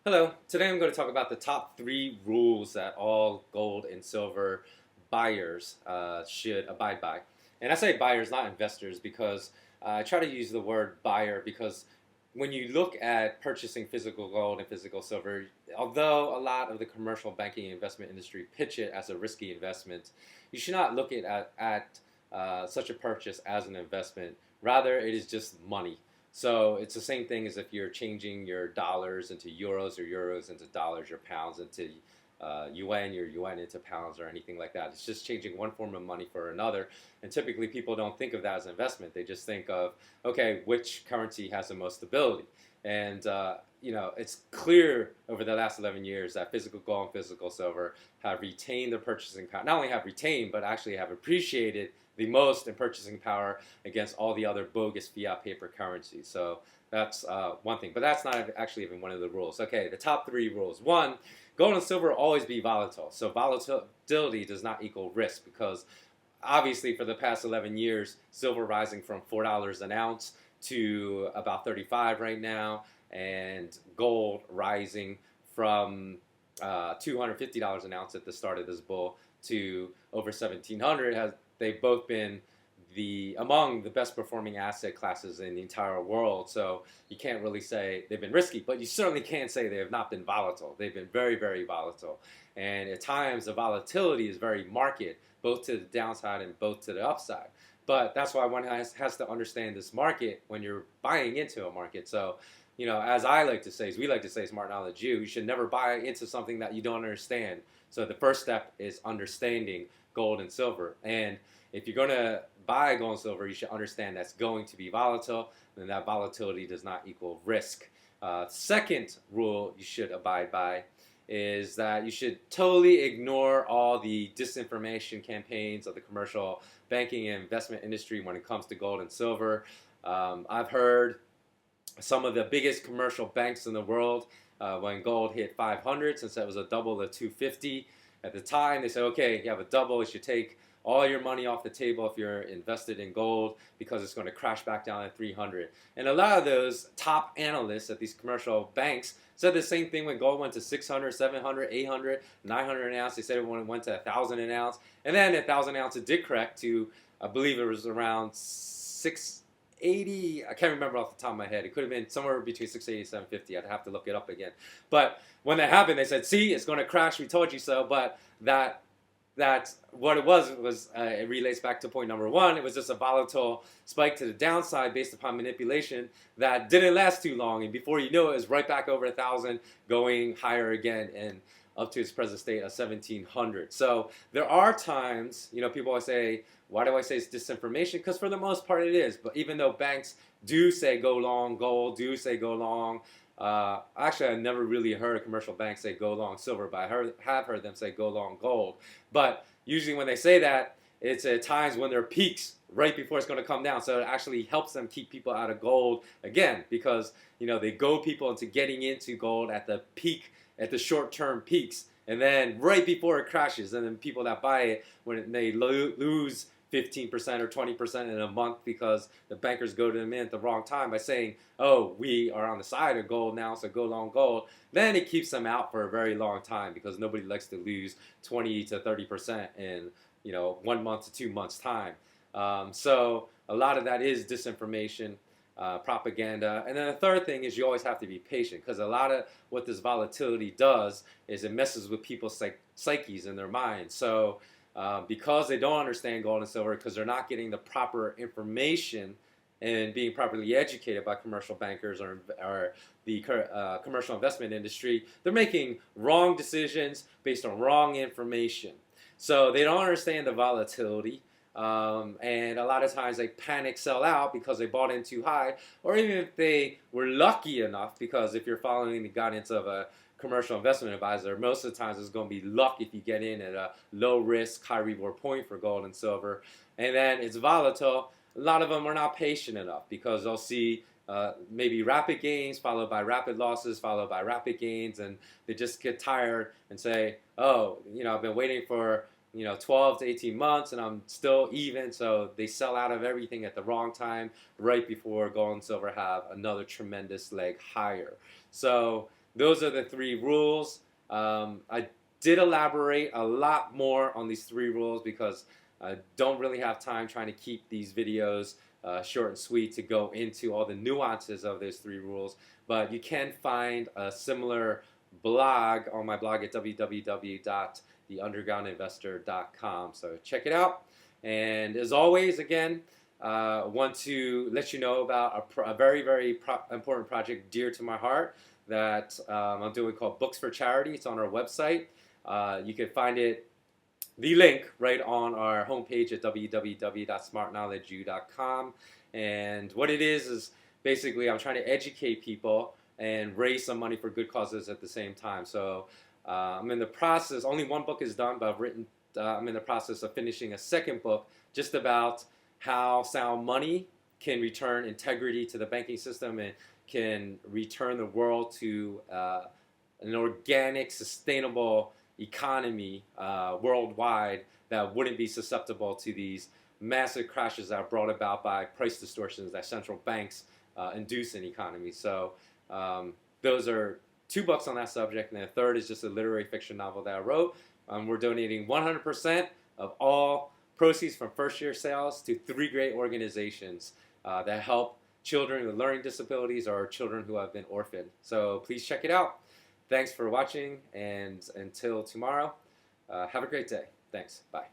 Hello, today I'm going to talk about the top three rules that all gold and silver buyers should abide by. And I say buyers, not investors, because I try to use the word buyer because when you look at purchasing physical gold and physical silver, although a lot of the commercial banking and investment industry pitch it as a risky investment, you should not look at such a purchase as an investment. Rather, it is just money. So it's the same thing as if you're changing your dollars into euros or euros into dollars or pounds into yuan or yuan into pounds or anything like that. It's just changing one form of money for another. And typically people don't think of that as an investment. They just think of, okay, which currency has the most stability? And it's clear over the last 11 years that physical gold and physical silver have retained their purchasing power. Not only have retained, but actually have appreciated the most in purchasing power against all the other bogus fiat paper currencies. So that's one thing, but that's not actually even one of the rules. Okay, the top three rules. One, gold and silver will always be volatile. So volatility does not equal risk because obviously for the past 11 years, silver rising from $4 an ounce to about 35 right now, and gold rising from $250 an ounce at the start of this bull to over 1700 has they've both been among the best performing asset classes in the entire world. So you can't really say they've been risky, but you certainly can't say they have not been volatile. They've been very, very volatile. And at times the volatility is very marked, both to the downside and both to the upside. But that's why one has to understand this market when you're buying into a market. So, as I like to say, as we like to say, smart knowledge you should never buy into something that you don't understand. So the first step is understanding gold and silver. And if you're going to buy gold and silver, you should understand that's going to be volatile, and that volatility does not equal risk. Second rule you should abide by is that you should totally ignore all the disinformation campaigns of the commercial banking and investment industry when it comes to gold and silver. I've heard some of the biggest commercial banks in the world when gold hit 500, since that was a double of 250 at the time, they said, okay, you have a double, you should take all your money off the table if you're invested in gold because it's going to crash back down at 300. And a lot of those top analysts at these commercial banks said the same thing when gold went to 600, 700, 800, 900 an ounce. They said it when it went to 1,000 an ounce. And then 1,000 ounce it did correct to, I believe it was around 680. I can't remember off the top of my head. It could have been somewhere between 680 and 750. I'd have to look it up again. But when that happened, they said, see, it's going to crash. We told you so. But that's what it was it relates back to point number one. It was just a volatile spike to the downside based upon manipulation that didn't last too long, and before you know it was right back over 1,000, going higher again and up to its present state of 1,700. So there are times, people always say, why do I say it's disinformation? Because for the most part it is. But even though banks do say go long gold, do say go long, actually, I never really heard a commercial bank say go long silver, but have heard them say go long gold. But usually when they say that, it's at times when there are peaks right before it's going to come down. So it actually helps them keep people out of gold again because, they go people into getting into gold at the peak, at the short-term peaks. And then right before it crashes, and then people that buy it, when they lose 15% or 20% in a month because the bankers go to them in at the wrong time by saying, oh, we are on the side of gold now, so go long gold, then it keeps them out for a very long time because nobody likes to lose 20 to 30% in 1 month to 2 months time. So a lot of that is disinformation, propaganda. And then the third thing is you always have to be patient because a lot of what this volatility does is it messes with people's psyches and their minds. So because they don't understand gold and silver, because they're not getting the proper information and being properly educated by commercial bankers or the commercial investment industry, they're making wrong decisions based on wrong information. So they don't understand the volatility. And a lot of times they panic sell out because they bought in too high, or even if they were lucky enough, because if you're following the guidance of a commercial investment advisor, most of the times it's going to be luck if you get in at a low risk, high reward point for gold and silver. And then it's volatile. A lot of them are not patient enough because they'll see maybe rapid gains followed by rapid losses followed by rapid gains, and they just get tired and say, oh, I've been waiting for 12 to 18 months and I'm still even. So they sell out of everything at the wrong time, right before gold and silver have another tremendous leg higher. So those are the 3 rules. I did elaborate a lot more on these 3 rules because I don't really have time trying to keep these videos short and sweet to go into all the nuances of those 3 rules. But you can find a similar blog on my blog at www.theundergroundinvestor.com. So check it out. And as always, again, want to let you know about a very, very important project dear to my heart that I'm doing called Books for Charity. It's on our website. You can find it, the link, right on our homepage at www.smartknowledgeu.com. And what it is basically I'm trying to educate people and raise some money for good causes at the same time. So I'm in the process, only 1 book is done, but I'm in the process of finishing a 2nd book just about how sound money can return integrity to the banking system and can return the world to an organic, sustainable economy worldwide that wouldn't be susceptible to these massive crashes that are brought about by price distortions that central banks induce in economies. So those are 2 books on that subject, and the 3rd is just a literary fiction novel that I wrote. We're donating 100% of all proceeds from first-year sales to 3 great organizations that help children with learning disabilities or children who have been orphaned. So please check it out. Thanks for watching, and until tomorrow, have a great day. Thanks. Bye.